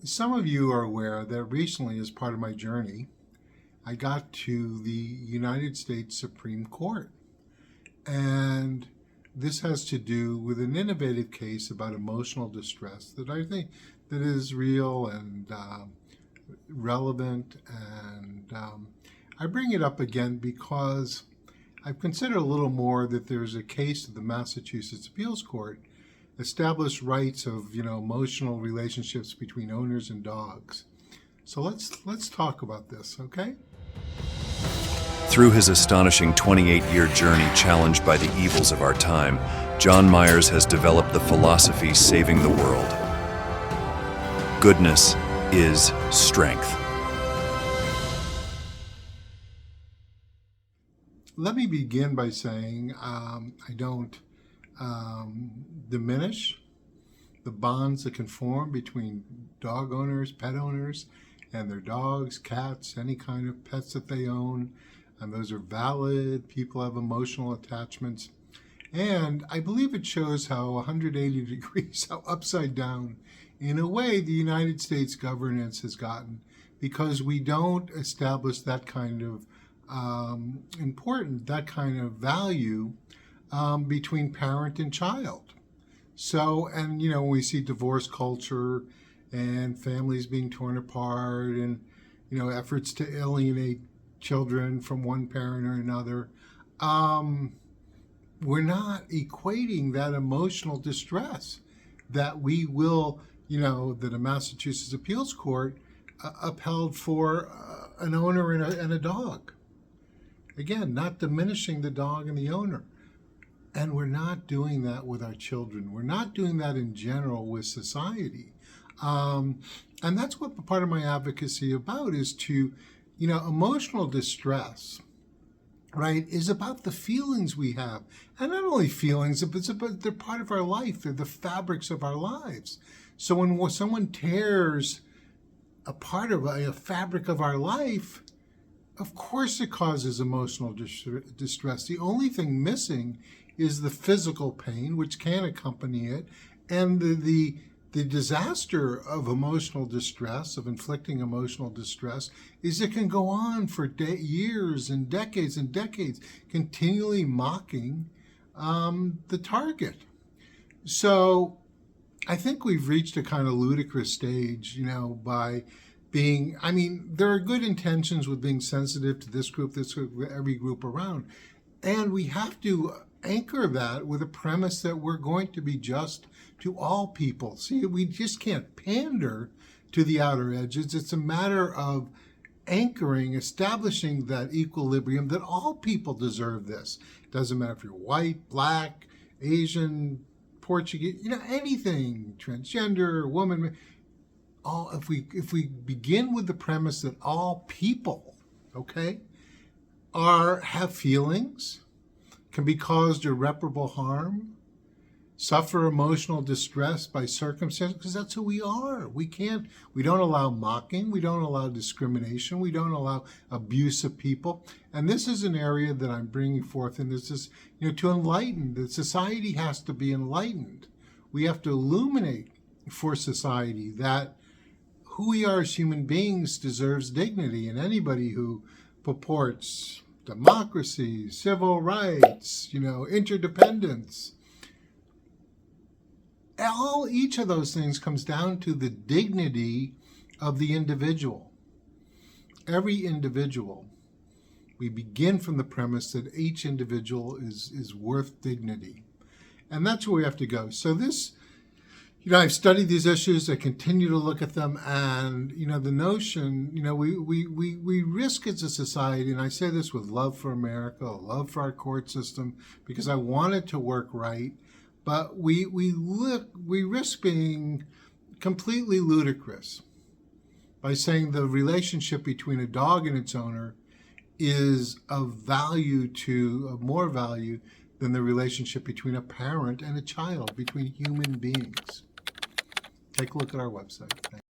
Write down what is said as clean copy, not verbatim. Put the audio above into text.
Some of you are aware that recently, as part of my journey, I got to the United States Supreme Court. And this has to do with an innovative case about emotional distress that I think that is real and relevant. And I bring it up again because I've considered a little more that there's a case of the Massachusetts Appeals Court established rights of emotional relationships between owners and dogs. So let's talk about this, okay? Through his astonishing 28-year journey challenged by the evils of our time, Jon Myers has developed the philosophy saving the world. Goodness is strength. Let me begin by saying I don't diminish the bonds that can form between dog owners, pet owners, and their dogs, cats, any kind of pets that they own. And those are valid. People have emotional attachments. And I believe it shows how 180 degrees, how upside down, in a way, the United States governance has gotten because we don't establish that kind of that kind of value between parent and child. So, and when we see divorce culture and families being torn apart and, efforts to alienate children from one parent or another, we're not equating that emotional distress that we will, that a Massachusetts Appeals Court upheld for an owner and a dog. Again, not diminishing the dog and the owner. And we're not doing that with our children. We're not doing that in general with society. And that's what part of my advocacy about is to, emotional distress, right, is about the feelings we have. And not only feelings, but they're part of our life. They're the fabrics of our lives. So when someone tears a part of a fabric of our life, of course it causes emotional distress. The only thing missing is the physical pain, which can accompany it, and the disaster of emotional distress, of inflicting emotional distress, is it can go on for years and decades, continually mocking the target. So I think we've reached a kind of ludicrous stage, by being, there are good intentions with being sensitive to this group, every group around. And we have to anchor that with a premise that we're going to be just to all people. See, we just can't pander to the outer edges. It's a matter of anchoring, establishing that equilibrium that all people deserve this. It doesn't matter if you're white, black, Asian, Portuguese, anything, transgender, woman. If we begin with the premise that all people, okay, have feelings, can be caused irreparable harm, suffer emotional distress by circumstances, because that's who we are. We don't allow mocking, we don't allow discrimination, we don't allow abuse of people. And this is an area that I'm bringing forth, and this is, to enlighten. That society has to be enlightened. We have to illuminate for society that who we are as human beings deserves dignity, and anybody who purports democracy, civil rights, interdependence, each of those things comes down to the dignity of the individual. Every individual. We begin from the premise that each individual is worth dignity. And that's where we have to go. So this, I've studied these issues, I continue to look at them, and, the notion, we risk as a society, and I say this with love for America, love for our court system, because I want it to work right, but we risk being completely ludicrous by saying the relationship between a dog and its owner is of more value than the relationship between a parent and a child, between human beings. Take a look at our website. Thanks.